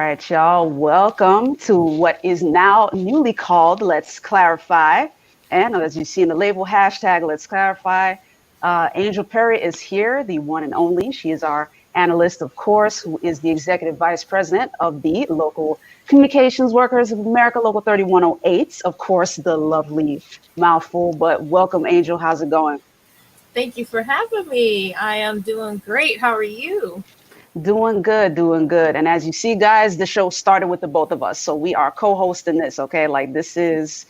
right, y'all. Welcome to what is now newly called Let's Clarify. And as you see in the label, hashtag Let's Clarify. Angel Perry is here, the one and only. She is our analyst, of course, who is the executive vice president of the Local Communications Workers of America, Local 3108. Of course, the lovely mouthful. But welcome, Angel. How's it going? Thank you for having me. I am doing great. How are you? Doing good, doing good. And as you see, guys, the show started with the both of us. So we are co-hosting this, okay? Like this is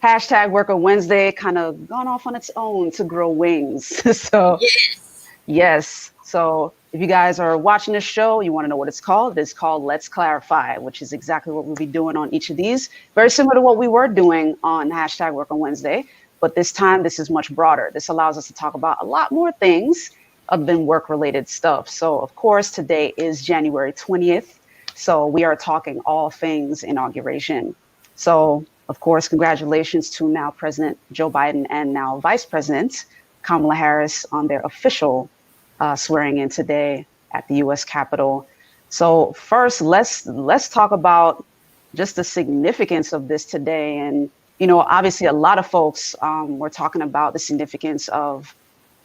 hashtag Worker Wednesday kind of gone off on its own to grow wings. So Yes. yes. So if you guys are watching this show, you want to know what it's called Let's Clarify, which is exactly what we'll be doing on each of these. Very similar to what we were doing on hashtag Worker Wednesday. But this time, this is much broader. This allows us to talk about a lot more things other than work-related stuff. So, of course, today is January 20th. So we are talking all things inauguration. So, of course, congratulations to now President Joe Biden and now Vice President Kamala Harris on their official swearing in today at the U.S. Capitol. So first, let's talk about just the significance of this today. And obviously, a lot of folks were talking about the significance of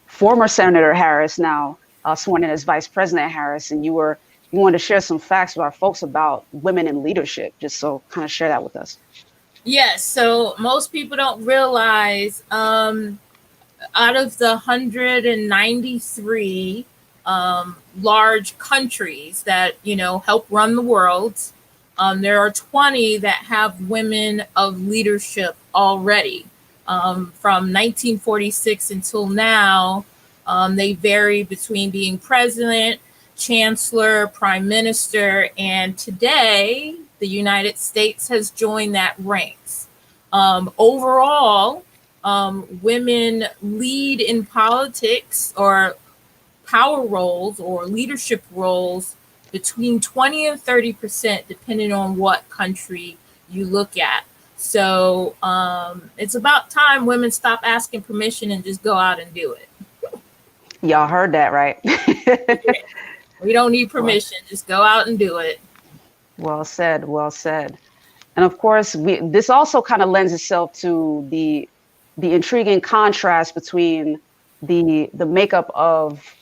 former Senator Harris, now sworn in as Vice President Harris, and you wanted to share some facts with our folks about women in leadership, just so kind of share that with us. Yes. So most people don't realize out of the 193 large countries that, help run the world, there are 20 that have women of leadership already. From 1946 until now, they vary between being president, chancellor, prime minister, and today the United States has joined that ranks. Overall, women lead in politics or power roles or leadership roles between 20 and 30%, depending on what country you look at. So it's about time women stop asking permission and just go out and do it. Y'all heard that, right? We don't need permission. Just go out and do it. Well said, well said. And of course, this also kind of lends itself to the intriguing contrast between the makeup of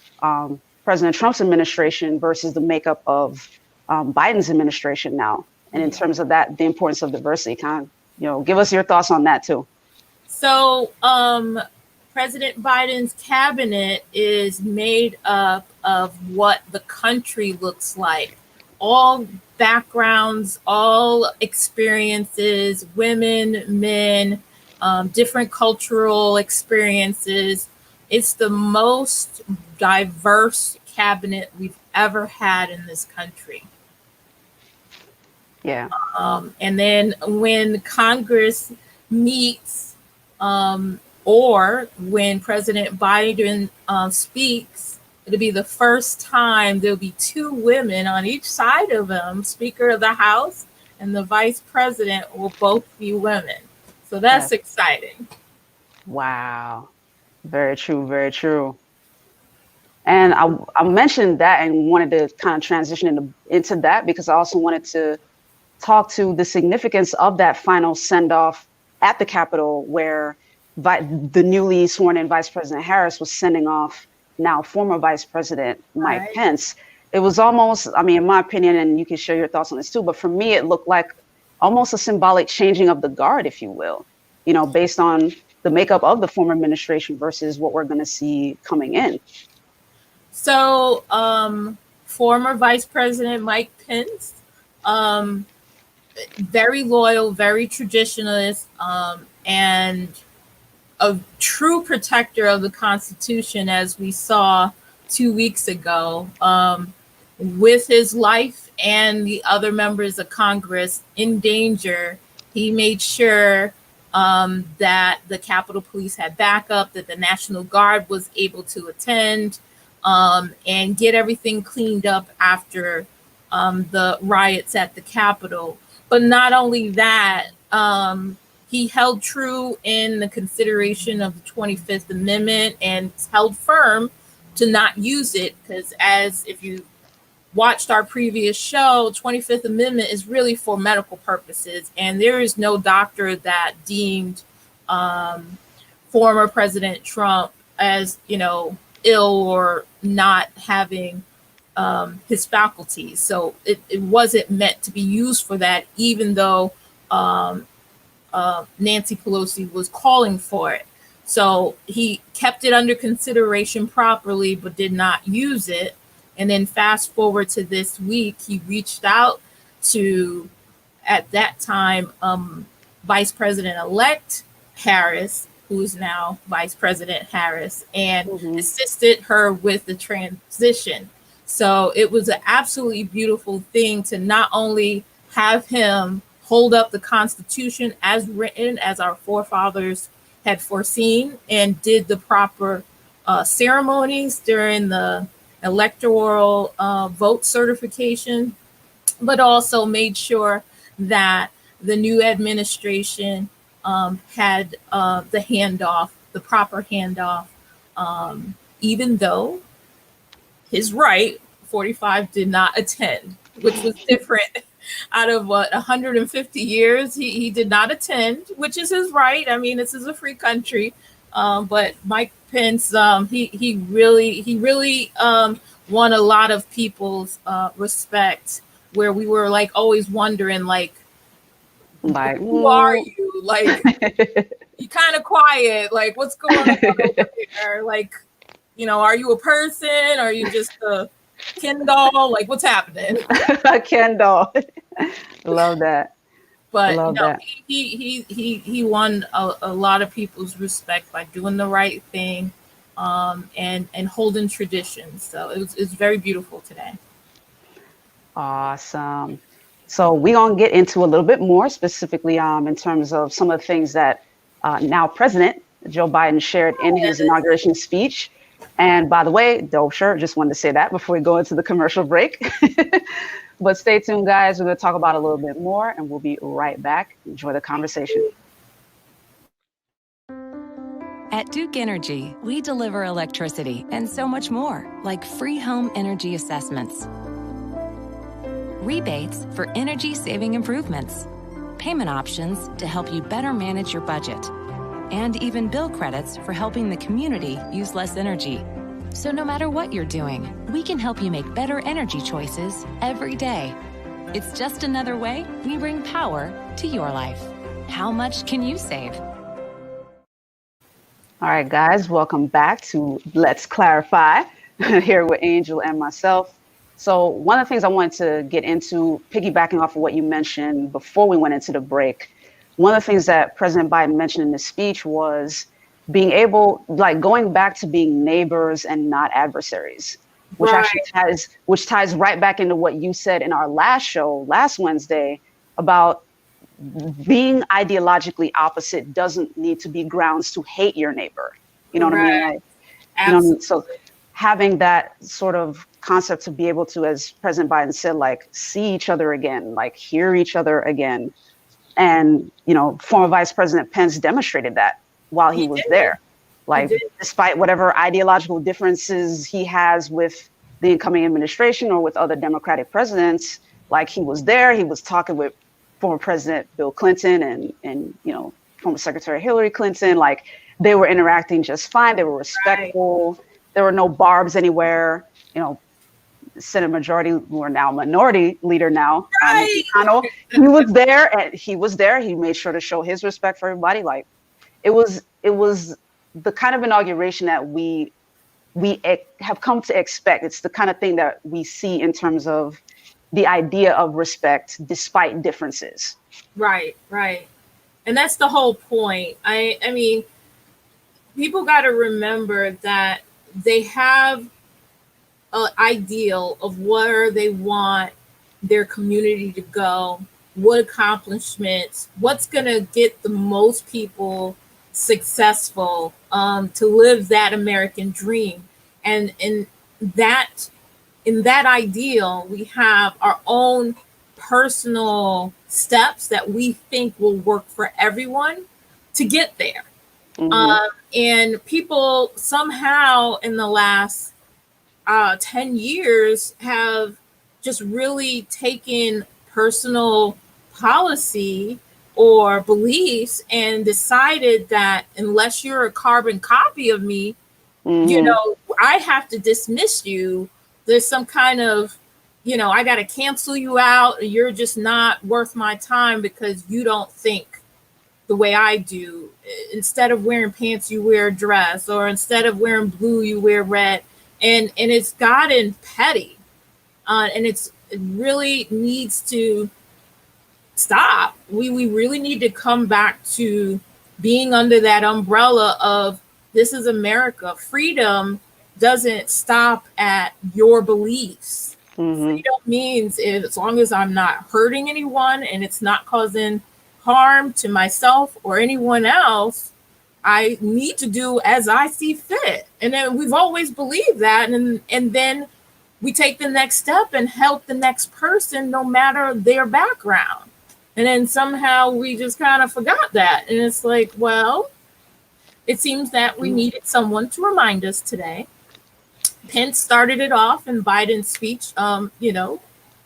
President Trump's administration versus the makeup of Biden's administration now. And in terms of that, the importance of diversity, kind of, give us your thoughts on that too. So President Biden's cabinet is made up of what the country looks like. All backgrounds, all experiences, women, men, different cultural experiences. It's the most diverse cabinet we've ever had in this country. Yeah. And then when Congress meets, or when President Biden speaks, it'll be the first time there'll be two women on each side of him. Speaker of the House and the Vice President will both be women. So that's exciting. Wow. Very true, very true. And I mentioned that and wanted to kind of transition into that because I also wanted to talk to the significance of that final send-off at the Capitol where the newly sworn in Vice President Harris was sending off now former Vice President Mike Pence. It was almost, in my opinion, and you can share your thoughts on this too, but for me, it looked like almost a symbolic changing of the guard, if you will, based on the makeup of the former administration versus what we're going to see coming in. So former Vice President Mike Pence, very loyal, very traditionalist, and a true protector of the Constitution, as we saw 2 weeks ago, with his life and the other members of Congress in danger. He made sure that the Capitol Police had backup, that the National Guard was able to attend and get everything cleaned up after the riots at the Capitol. But not only that, he held true in the consideration of the 25th Amendment and held firm to not use it because, as if you watched our previous show, 25th Amendment is really for medical purposes. And there is no doctor that deemed former President Trump as, ill or not having his faculties. So it wasn't meant to be used for that, even though Nancy Pelosi was calling for it. So he kept it under consideration properly, but did not use it. And then fast forward to this week, he reached out to, at that time, Vice President-elect Harris, who is now Vice President Harris, and assisted her with the transition. So it was an absolutely beautiful thing to not only have him hold up the Constitution as written, as our forefathers had foreseen, and did the proper ceremonies during the electoral vote certification, but also made sure that the new administration had the handoff, the proper handoff, even though his right, 45 did not attend, which was different. Out of 150 years, he did not attend, which is his right. I mean, this is a free country. But Mike Pence, he really won a lot of people's respect, where we were like always wondering, like who are you? Like, you kind of quiet. Like, what's going on over there? Like, are you a person? Are you just a Ken doll? Like, what's happening? A Ken doll. Love that. But Love that. he won a lot of people's respect by doing the right thing, and holding tradition. So it's very beautiful today. Awesome. So we're gonna get into a little bit more specifically in terms of some of the things that now President Joe Biden shared in his inauguration speech. And by the way, dope shirt, just wanted to say that before we go into the commercial break. But stay tuned, guys. We're going to talk about it a little bit more, and we'll be right back. Enjoy the conversation. At Duke Energy, we deliver electricity and so much more, like free home energy assessments, rebates for energy-saving improvements, payment options to help you better manage your budget, and even bill credits for helping the community use less energy. So no matter what you're doing, we can help you make better energy choices every day. It's just another way we bring power to your life. How much can you save? All right, guys, welcome back to Let's Clarify, here with Angel and myself. So one of the things I wanted to get into, piggybacking off of what you mentioned before we went into the break, one of the things that President Biden mentioned in his speech was being able, like going back to being neighbors and not adversaries, which actually ties right back into what you said in our last show last Wednesday about being ideologically opposite doesn't need to be grounds to hate your neighbor. You know what I mean? Like, you know what I mean? So having that sort of concept to be able to, as President Biden said, like see each other again, like hear each other again. And, former Vice President Pence demonstrated that while he was there. Like, despite whatever ideological differences he has with the incoming administration or with other Democratic presidents, like he was there, he was talking with former President Bill Clinton and former Secretary Hillary Clinton. Like, they were interacting just fine. They were respectful. Right. There were no barbs anywhere. Senate Majority, who are now Minority Leader now, McConnell, he was there. He made sure to show his respect for everybody. Like, it was the kind of inauguration that we have come to expect. It's the kind of thing that we see in terms of the idea of respect despite differences. Right. And that's the whole point. I mean, people got to remember that they have an ideal of where they want their community to go, what accomplishments, what's going to get the most people successful to live that American dream. And in that ideal, we have our own personal steps that we think will work for everyone to get there. And people somehow in the last 10 years have just really taken personal policy or beliefs and decided that unless you're a carbon copy of me, I have to dismiss you. There's some kind of, I got to cancel you out. You're just not worth my time because you don't think the way I do. Instead of wearing pants, you wear a dress, or instead of wearing blue, you wear red. And it's gotten petty. And it really needs to stop. We really need to come back to being under that umbrella of this is America. Freedom doesn't stop at your beliefs. Freedom means as long as I'm not hurting anyone and it's not causing harm to myself or anyone else, I need to do as I see fit. And then we've always believed that. And then we take the next step and help the next person, no matter their background. And then somehow we just kind of forgot that. And it's like, well, it seems that we needed someone to remind us today. Pence started it off in Biden's speech,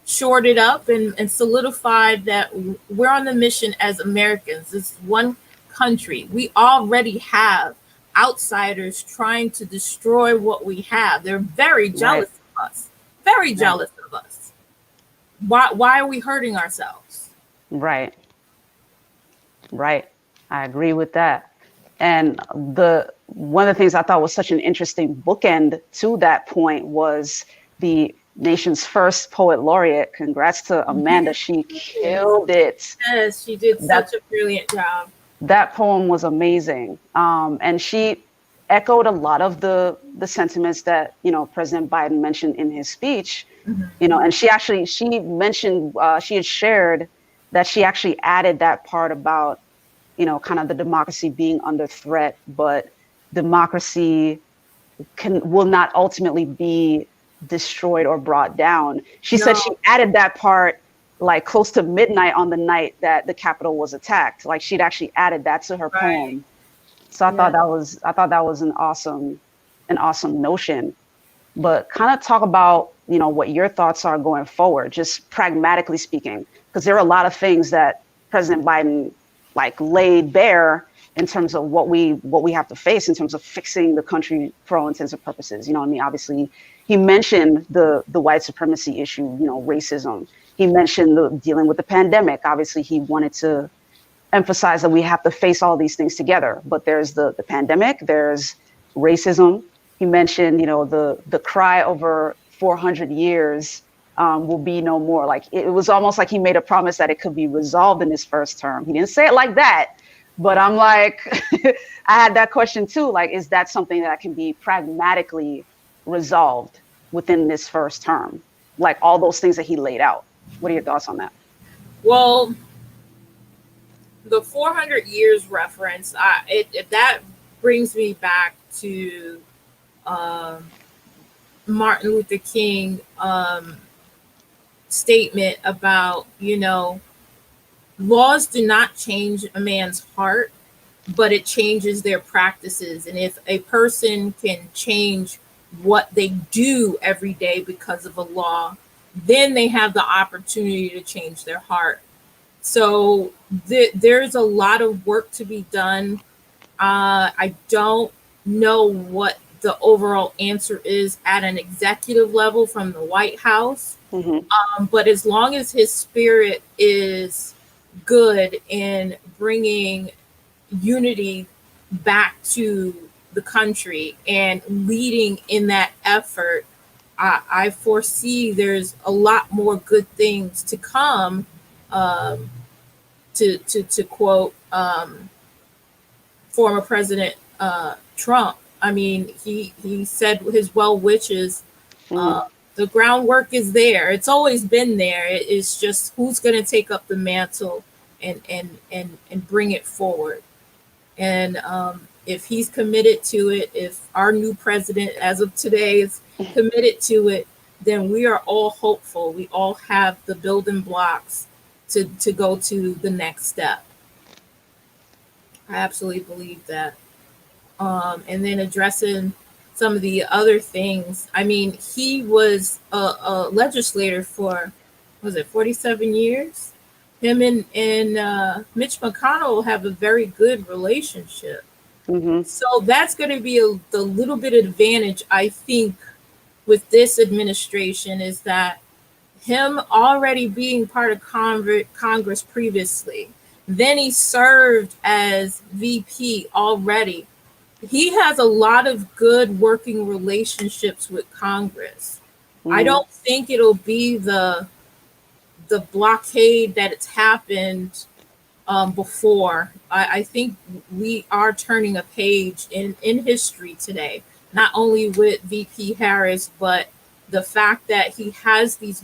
shored it up and solidified that we're on the mission as Americans. It's one country. We already have outsiders trying to destroy what we have. They're very jealous of us, very jealous of us. Why are we hurting ourselves? Right. I agree with that. And one of the things I thought was such an interesting bookend to that point was the nation's first poet laureate. Congrats to Amanda. She killed it. Yes, she did such a brilliant job. That poem was amazing. And she echoed a lot of the sentiments that, President Biden mentioned in his speech, and she mentioned, she had shared that she actually added that part about, kind of the democracy being under threat, but democracy will not ultimately be destroyed or brought down. She said she added that part like close to midnight on the night that the Capitol was attacked. Like she'd actually added that to her poem. So I thought that was an awesome notion. But kind of talk about, what your thoughts are going forward, just pragmatically speaking, because there are a lot of things that President Biden laid bare in terms of what we have to face in terms of fixing the country for all intents and purposes. Obviously he mentioned the white supremacy issue, racism. He mentioned dealing with the pandemic. Obviously he wanted to emphasize that we have to face all these things together, but there's the pandemic, there's racism. He mentioned, the cry over 400 years will be no more. Like it was almost like he made a promise that it could be resolved in his first term. He didn't say it like that, but I'm like, I had that question too. Like, is that something that can be pragmatically resolved within this first term? Like all those things that he laid out. What are your thoughts on that? Well, the 400 years reference, that brings me back to Martin Luther King statement about, laws do not change a man's heart, but it changes their practices. And if a person can change what they do every day because of a law, then they have the opportunity to change their heart. So there's a lot of work to be done. I don't know what the overall answer is at an executive level from the White House. But as long as his spirit is good in bringing unity back to the country and leading in that effort, I foresee there's a lot more good things to come. To quote former President Trump, I mean, he said his well wishes. The groundwork is there. It's always been there. It's just who's going to take up the mantle and bring it forward. And if he's committed to it, if our new president, as of today, is committed to it, then we are all hopeful. We all have the building blocks to go to the next step. I absolutely believe that. And then addressing some of the other things. I mean, he was a legislator for, was it 47 years? Him and Mitch McConnell have a very good relationship. Mm-hmm. So that's going to be the little bit of advantage, I think, with this administration, is that him already being part of Congress previously, then he served as VP already. He has a lot of good working relationships with Congress. Mm-hmm. I don't think it'll be the blockade that it's happened before. I think we are turning a page in history today, not only with VP Harris, but the fact that he has these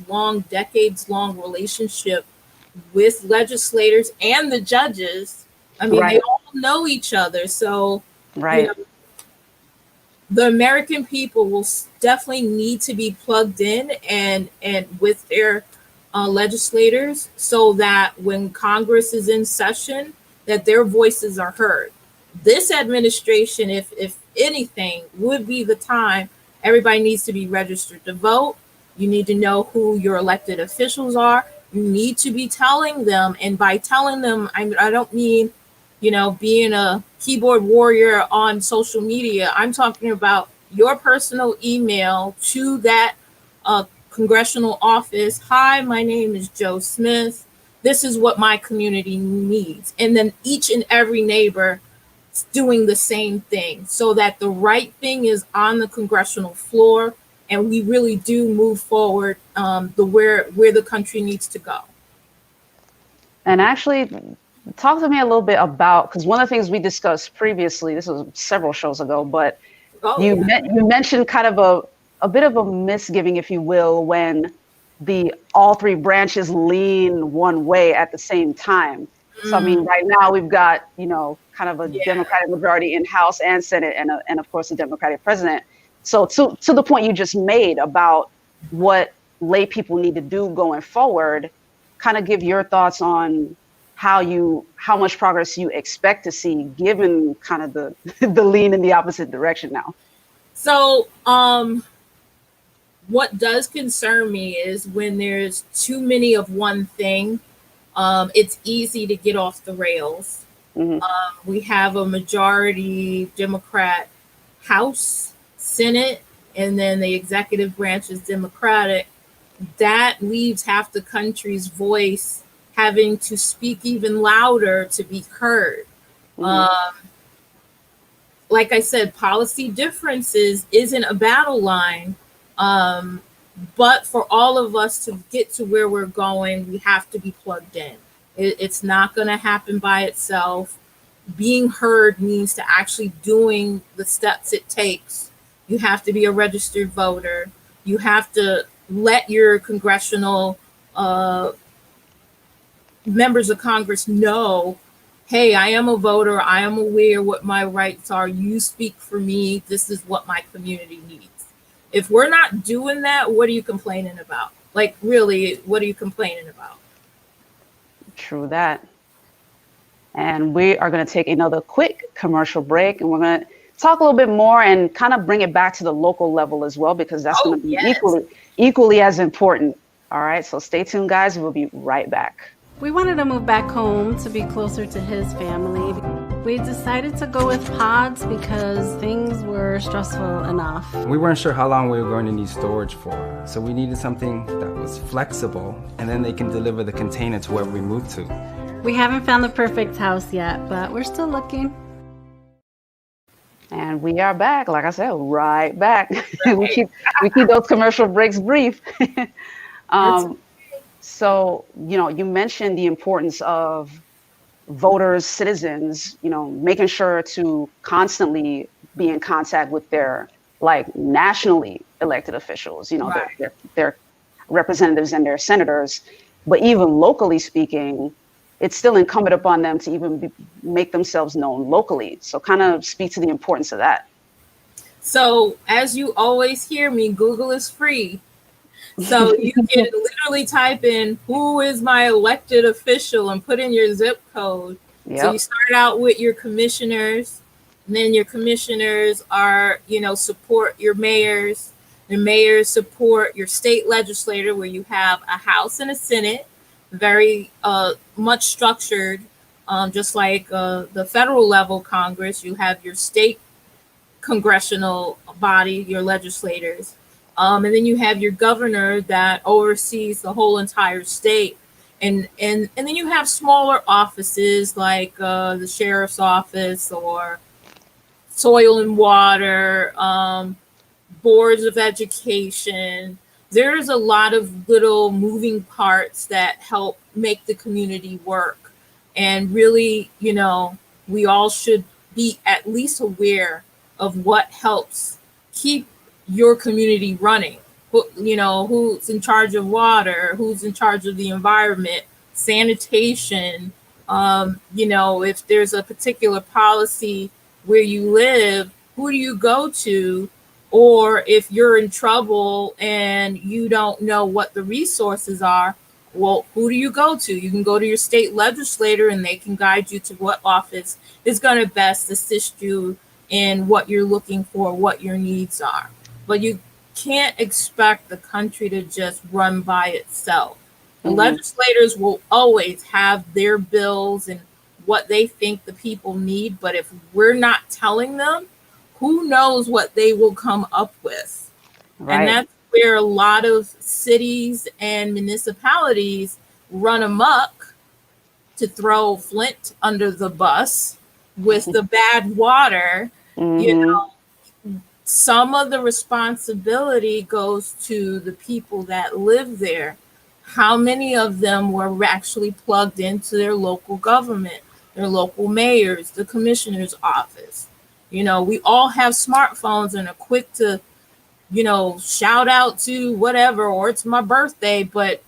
decades-long relationship with legislators and the judges. I mean, Right. they all know each other. So, Right. The American people will definitely need to be plugged in and with their legislators, so that when Congress is in session, that their voices are heard. This administration, if anything, would be the time. Everybody needs to be registered to vote. You need to know who your elected officials are. You need to be telling them, and by telling them, I don't mean, being a keyboard warrior on social media. I'm talking about your personal email to that congressional office. Hi, my name is Joe Smith. This is what my community needs. And then each and every neighbor is doing the same thing, so that the right thing is on the congressional floor, and we really do move forward where the country needs to go. And actually, talk to me a little bit about, because one of the things we discussed previously, this was several shows ago, but you mentioned kind of a bit of a misgiving, if you will, when all three branches lean one way at the same time. So, I mean, right now we've got, kind of a Democratic majority in House and Senate, and of course, a Democratic president. So to the point you just made about what lay people need to do going forward, kind of give your thoughts on how much progress you expect to see, given kind of the lean in the opposite direction now. So, what does concern me is when there's too many of one thing, it's easy to get off the rails. Mm-hmm. We have a majority Democrat House, Senate, and then the executive branch is Democratic. That leaves half the country's voice having to speak even louder to be heard. Mm-hmm. Like I said, policy differences isn't a battle line. But for all of us to get to where we're going, we have to be plugged in. It's not going to happen by itself. Being heard means to actually doing the steps it takes. You have to be a registered voter. You have to let your congressional members of Congress know, hey, I am a voter. I am aware what my rights are. You speak for me. This is what my community needs. If we're not doing that, what are you complaining about? Like, really, what are you complaining about? True that. And we are going to take another quick commercial break, and we're going to talk a little bit more and kind of bring it back to the local level as well, because that's going to be equally as important. All right, so stay tuned, guys. We'll be right back. We wanted to move back home to be closer to his family. We decided to go with pods because things were stressful enough. We weren't sure how long we were going to need storage for, so we needed something that was flexible, and then they can deliver the container to wherever we move to. We haven't found the perfect house yet, but we're still looking. And we are back, like I said, right back. we keep those commercial breaks brief. So, you mentioned the importance of voters, citizens, making sure to constantly be in contact with their nationally elected officials, right. their representatives and their senators. But even locally speaking, it's still incumbent upon them to even make themselves known locally. So kind of speak to the importance of that. So as you always hear me, Google is free. So you can literally type in, who is my elected official, and put in your zip code. Yep. So you start out with your commissioners, And then your commissioners are, support your mayors. The mayors support your state legislator, where you have a House and a Senate, very much structured, just like the federal level Congress. You have your state congressional body, your legislators, and then you have your governor that oversees the whole entire state. And then you have smaller offices like the sheriff's office or soil and water, boards of education. There's a lot of little moving parts that help make the community work. And really, we all should be at least aware of what helps keep your community running. Who's in charge of water, who's in charge of the environment, sanitation. If there's a particular policy where you live, who do you go to? Or if you're in trouble and you don't know what the resources are, well, who do you go to? You can go to your state legislator and they can guide you to what office is going to best assist you in what you're looking for, what your needs are. But you can't expect the country to just run by itself. The legislators will always have their bills and what they think the people need. But if we're not telling them, who knows what they will come up with? Right. And that's where a lot of cities and municipalities run amok to throw Flint under the bus with the bad water. Some of the responsibility goes to the people that live there. How many of them were actually plugged into their local government, their local mayors, the commissioner's office? We all have smartphones and are quick to, shout out to whatever, or it's my birthday, but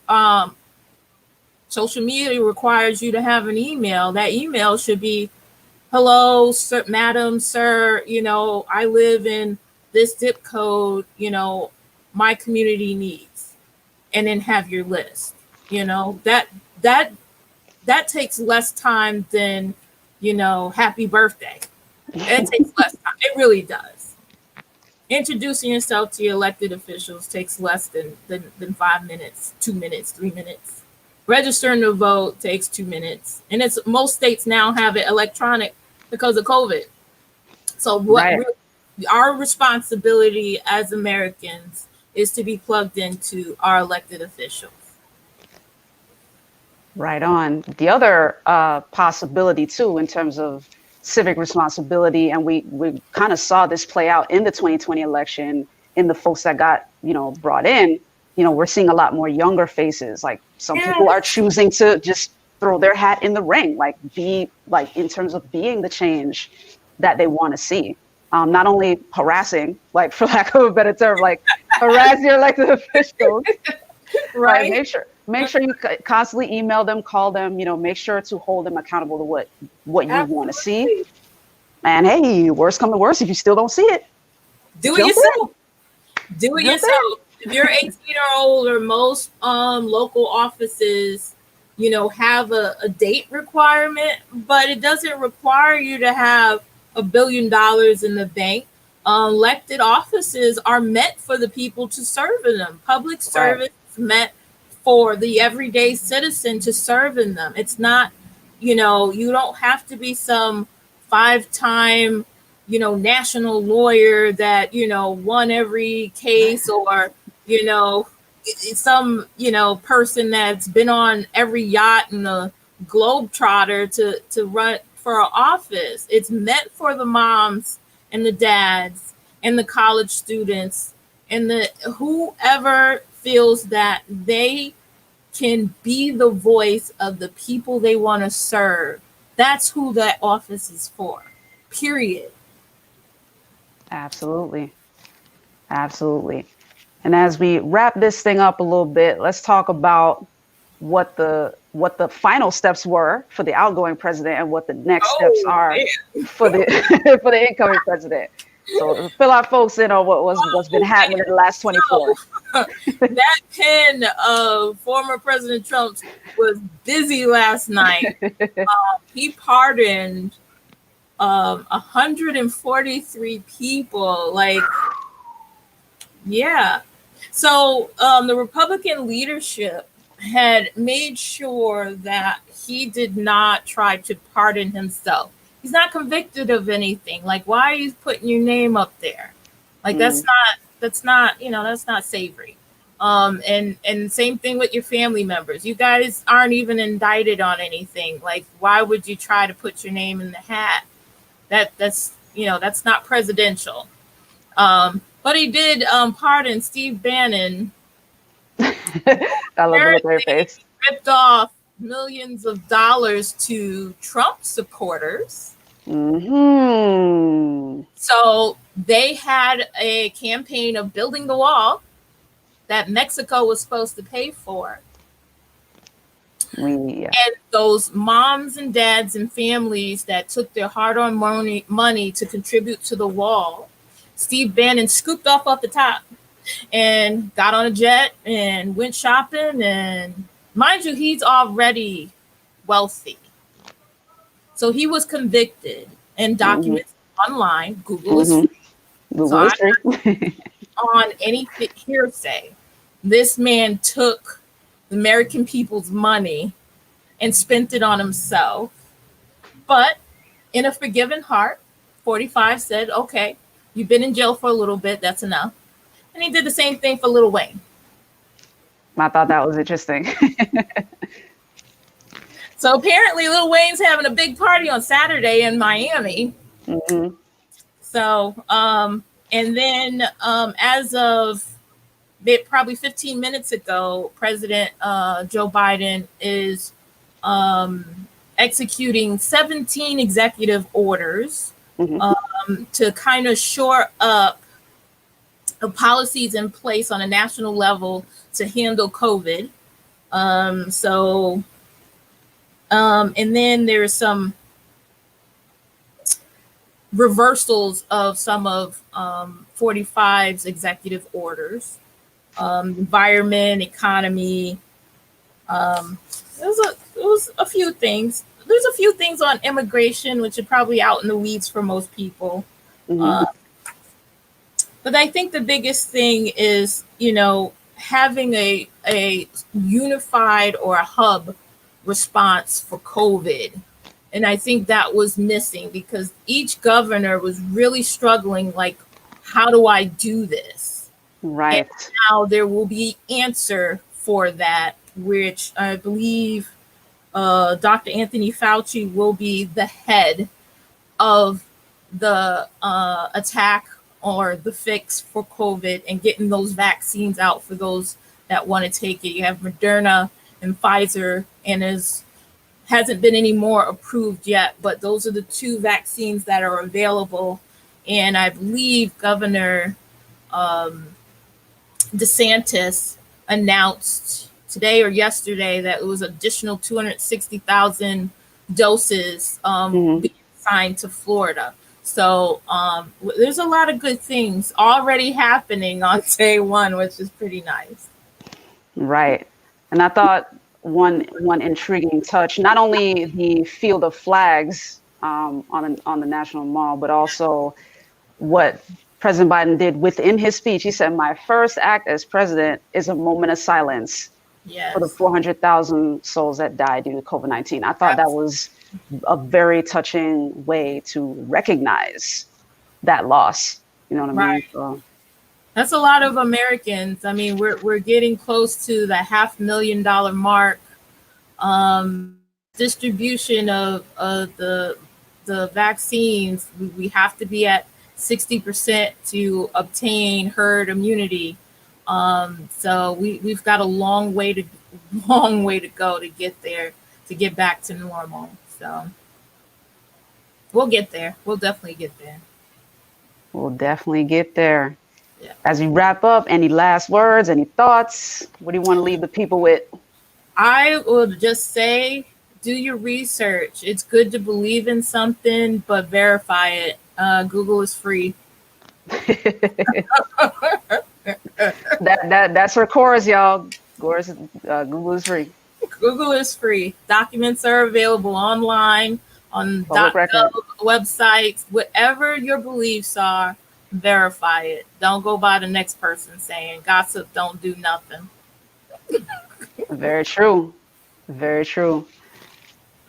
social media requires you to have an email. That email should be, hello, sir, madam, sir, I live in this zip code, my community needs, and then have your list. That takes less time than, happy birthday. It takes less time. It really does. Introducing yourself to your elected officials takes less than 5 minutes, 2 minutes, 3 minutes. Registering to vote takes 2 minutes. And most states now have it electronic because of COVID. So our responsibility as Americans is to be plugged into our elected officials. Right on. The other possibility too, in terms of civic responsibility, and we kind of saw this play out in the 2020 election in the folks that got, brought in, we're seeing a lot more younger faces. Like some people are choosing to just throw their hat in the ring, like be like in terms of being the change that they want to see. Not only harassing, like for lack of a better term, like harass your elected officials. Right. Make sure you constantly email them, call them, make sure to hold them accountable to what you want to see. And hey, worst come to worst, if you still don't see it, do it yourself. Do it yourself. If you're 18-year-old or most local offices, have a date requirement, but it doesn't require you to have $1 billion in the bank. Elected offices are meant for the people to serve in them. Public service is meant for the everyday citizen to serve in them. It's not, you don't have to be some 5-time, national lawyer that, won every case, or, some, person that's been on every yacht in the Globetrotter to run for an office. It's meant for the moms and the dads and the college students and the whoever feels that they can be the voice of the people they want to serve. That's who that office is for, period. Absolutely. Absolutely. And as we wrap this thing up a little bit, let's talk about what the final steps were for the outgoing president and what the next steps are for the for the incoming president. So fill our folks in on what's been happening in the last 24. That pen of former President Trump was busy last night. He pardoned 143 people. Like, yeah. So the Republican leadership had made sure that he did not try to pardon himself. He's not convicted of anything. Like, why are you putting your name up there? Like, that's not, that's not savory. And same thing with your family members. You guys aren't even indicted on anything. Like, why would you try to put your name in the hat? That's not presidential. But he did pardon Steve Bannon. I love the look on your face. Ripped off millions of dollars to Trump supporters. Mm-hmm. So they had a campaign of building the wall that Mexico was supposed to pay for. And those moms and dads and families that took their hard-earned money to contribute to the wall, Steve Bannon scooped off the top and got on a jet and went shopping. And mind you, he's already wealthy. So he was convicted and documented online. Google is free. Google is free. On any hearsay, this man took the American people's money and spent it on himself. But in a forgiving heart, 45 said, okay, you've been in jail for a little bit, that's enough. And he did the same thing for Lil Wayne. I thought that was interesting. So apparently Lil Wayne's having a big party on Saturday in Miami. Mm-hmm. So, and then as of probably 15 minutes ago, President Joe Biden is executing 17 executive orders to kind of shore up the policies in place on a national level to handle COVID. And then there's some reversals of some of 45's executive orders. Environment, economy. There was a few things. There's a few things on immigration, which are probably out in the weeds for most people. But I think the biggest thing is, having a unified or a hub response for COVID. And I think that was missing because each governor was really struggling, like, how do I do this? Right. And now there will be answer for that, which I believe Dr. Anthony Fauci will be the head of the attack or the fix for COVID and getting those vaccines out for those that want to take it. You have Moderna and Pfizer, and hasn't been any more approved yet, but those are the two vaccines that are available. And I believe Governor DeSantis announced today or yesterday that it was additional 260,000 doses being assigned to Florida. So there's a lot of good things already happening on day one, which is pretty nice. Right. And I thought one intriguing touch, not only the field of flags on the National Mall, but also what President Biden did within his speech. He said, my first act as president is a moment of silence for the 400,000 souls that died due to COVID-19. I thought that was a very touching way to recognize that loss. You know what I mean? So, that's a lot of Americans. I mean, we're getting close to the $500,000 mark. Distribution of the vaccines, we have to be at 60% to obtain herd immunity. So we've got a long way to go to get there, to get back to normal. So we'll get there. We'll definitely get there. We'll definitely get there. Yeah. As we wrap up, any last words, any thoughts? What do you want to leave the people with? I would just say, do your research. It's good to believe in something, but verify it. Google is free. That's her chorus, y'all. Google is free. Google is free. Documents are available online on Public record. .gov websites, whatever your beliefs are, verify it. Don't go by the next person saying gossip don't do nothing. Very true. Very true.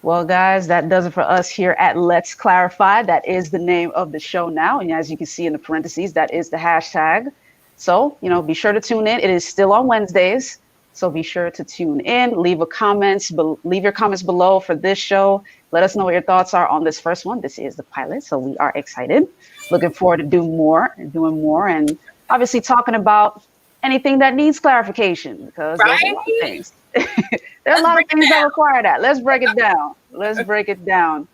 Well, guys, that does it for us here at Let's Clarify. That is the name of the show now. And as you can see in the parentheses, that is the hashtag. So, be sure to tune in. It is still on Wednesdays. So be sure to tune in, leave your comments below for this show. Let us know what your thoughts are on this first one. This is the pilot, so we are excited. Looking forward to doing more, and obviously talking about anything that needs clarification, because there's a lot of things. There are a lot of things that require that. Let's break it down.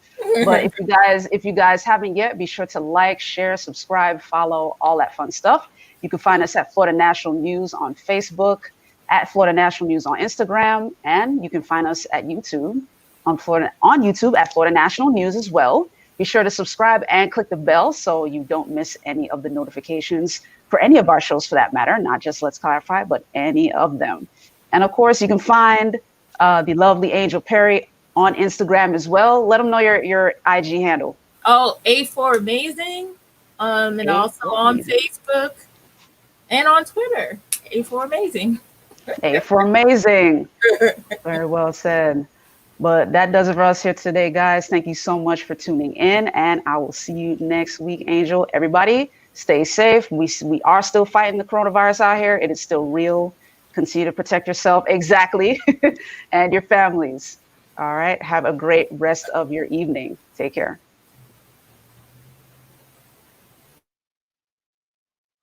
But if you guys haven't yet, be sure to like, share, subscribe, follow, all that fun stuff. You can find us at Florida National News on Facebook, at Florida National News on Instagram, and you can find us at YouTube on YouTube at Florida National News as well. Be sure to subscribe and click the bell so you don't miss any of the notifications for any of our shows, for that matter, not just Let's Clarify, but any of them. And of course, you can find the lovely Angel Perry on Instagram as well. Let them know your IG handle. Oh, A4 Amazing, and A4 also on Facebook and on Twitter. A4 Amazing. A4 Amazing. Very well said. But that does it for us here today, guys. Thank you so much for tuning in, and I will see you next week, Angel. Everybody, stay safe. We are still fighting the coronavirus out here. It is still real. Continue to protect yourself, exactly, and your families. All right. Have a great rest of your evening. Take care.